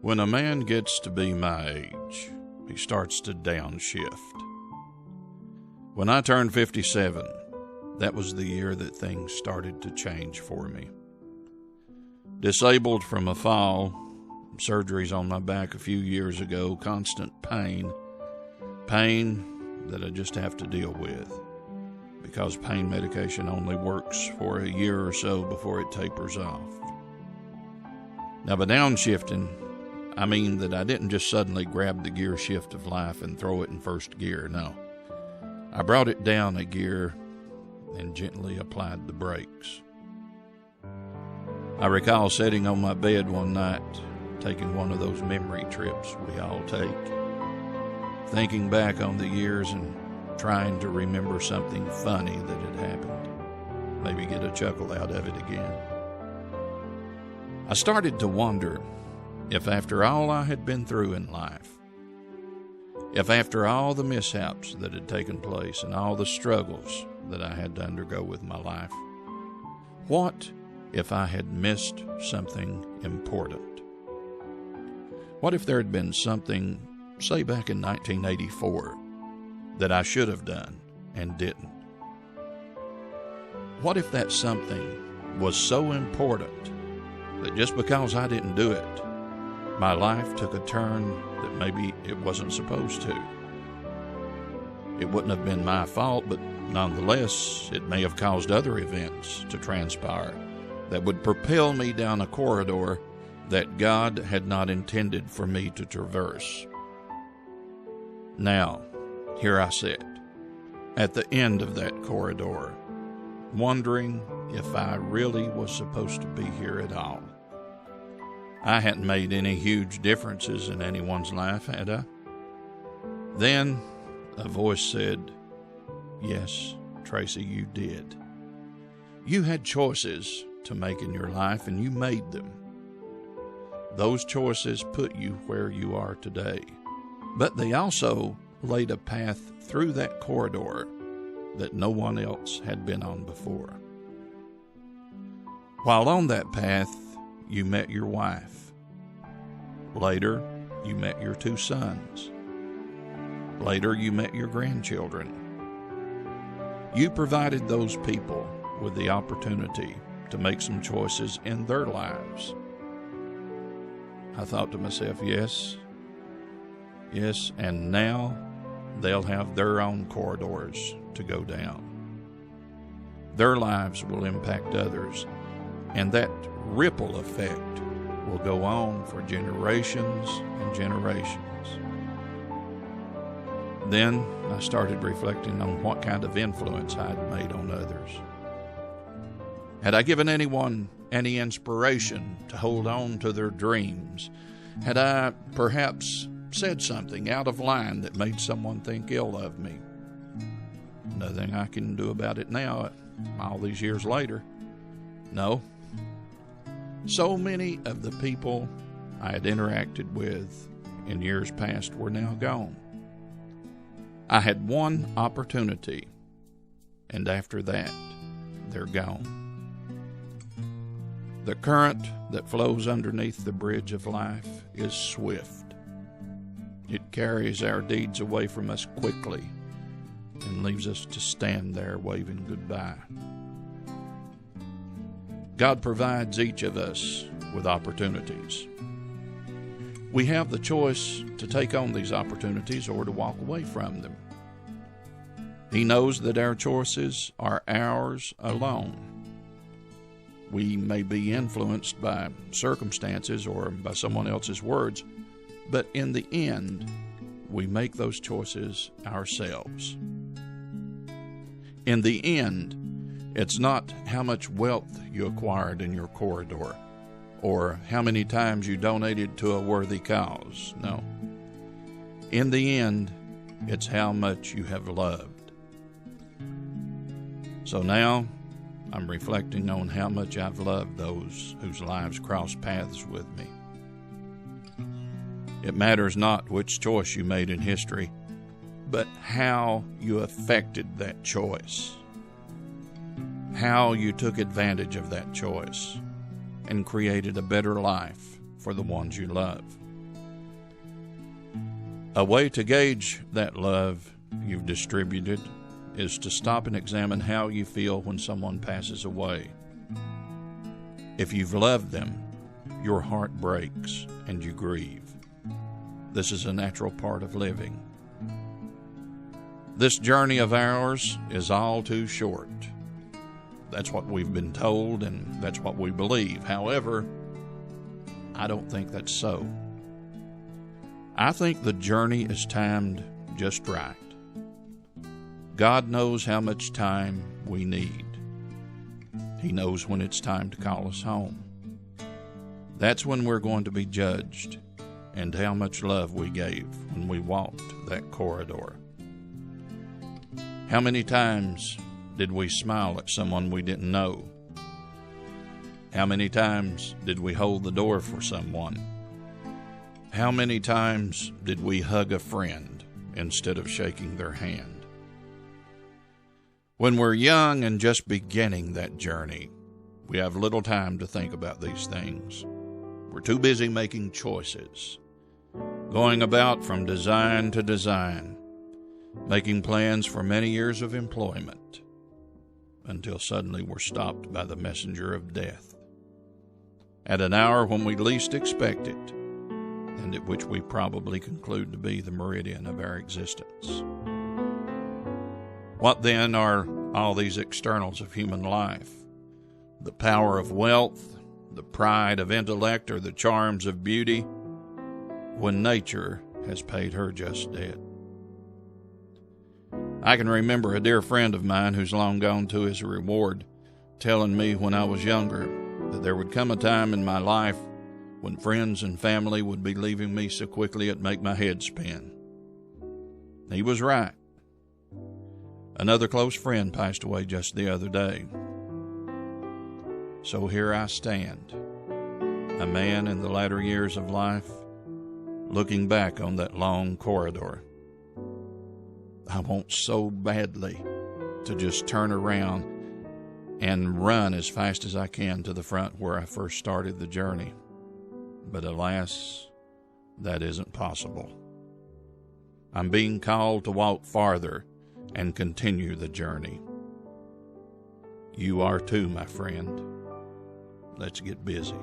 When a man gets to be my age, he starts to downshift. When I turned 57, that was the year that things started to change for me. Disabled from a fall, surgeries on my back a few years ago, constant pain that I just have to deal with, because pain medication only works for a year or so before it tapers off. Now, by downshifting, I mean that I didn't just suddenly grab the gear shift of life and throw it in first gear. No, I brought it down a gear and gently applied the brakes. I recall sitting on my bed one night, taking one of those memory trips we all take, thinking back on the years and trying to remember something funny that had happened, maybe get a chuckle out of it again. I started to wonder if after all I had been through in life, if after all the mishaps that had taken place and all the struggles that I had to undergo with my life, what if I had missed something important? What if there had been something, say back in 1984, that I should have done and didn't? What if that something was so important that just because I didn't do it, my life took a turn that maybe it wasn't supposed to? It wouldn't have been my fault, but nonetheless, it may have caused other events to transpire that would propel me down a corridor that God had not intended for me to traverse. Now, here I sit, at the end of that corridor, wondering if I really was supposed to be here at all. I hadn't made any huge differences in anyone's life, had I? Then a voice said, "Yes, Tracy, you did. You had choices to make in your life, and you made them. Those choices put you where you are today. But they also laid a path through that corridor that no one else had been on before. While on that path, you met your wife. Later, you met your 2 sons. Later, you met your grandchildren. You provided those people with the opportunity to make some choices in their lives." I thought to myself, yes, and now they'll have their own corridors to go down. Their lives will impact others, and that ripple effect will go on for generations and generations. Then I started reflecting on what kind of influence I'd made on others. Had I given anyone any inspiration to hold on to their dreams? Had I perhaps said something out of line that made someone think ill of me? Nothing I can do about it now, all these years later. No. So many of the people I had interacted with in years past were now gone. I had one opportunity, and after that, they're gone. The current that flows underneath the bridge of life is swift. It carries our deeds away from us quickly and leaves us to stand there waving goodbye. God provides each of us with opportunities. We have the choice to take on these opportunities or to walk away from them. He knows that our choices are ours alone. We may be influenced by circumstances or by someone else's words, but in the end, we make those choices ourselves. In the end, it's not how much wealth you acquired in your corridor or how many times you donated to a worthy cause. No. In the end, it's how much you have loved. So now, I'm reflecting on how much I've loved those whose lives crossed paths with me. It matters not which choice you made in history, but how you affected that choice. How you took advantage of that choice and created a better life for the ones you love. A way to gauge that love you've distributed is to stop and examine how you feel when someone passes away. If you've loved them, your heart breaks and you grieve. This is a natural part of living. This journey of ours is all too short. That's what we've been told, and that's what we believe. However, I don't think that's so. I think the journey is timed just right. God knows how much time we need. He knows when it's time to call us home. That's when we're going to be judged, and how much love we gave when we walked that corridor. How many times did we smile at someone we didn't know? How many times did we hold the door for someone? How many times did we hug a friend instead of shaking their hand? When we're young and just beginning that journey, we have little time to think about these things. We're too busy making choices, going about from design to design, making plans for many years of employment, until suddenly we're stopped by the messenger of death, at an hour when we least expect it, and at which we probably conclude to be the meridian of our existence. What then are all these externals of human life? The power of wealth, the pride of intellect, or the charms of beauty, when nature has paid her just debt? I can remember a dear friend of mine who's long gone to his reward telling me when I was younger that there would come a time in my life when friends and family would be leaving me so quickly it'd make my head spin. He was right. Another close friend passed away just the other day. So here I stand, a man in the latter years of life, looking back on that long corridor. I want so badly to just turn around and run as fast as I can to the front where I first started the journey. But alas, that isn't possible. I'm being called to walk farther and continue the journey. You are too, my friend. Let's get busy.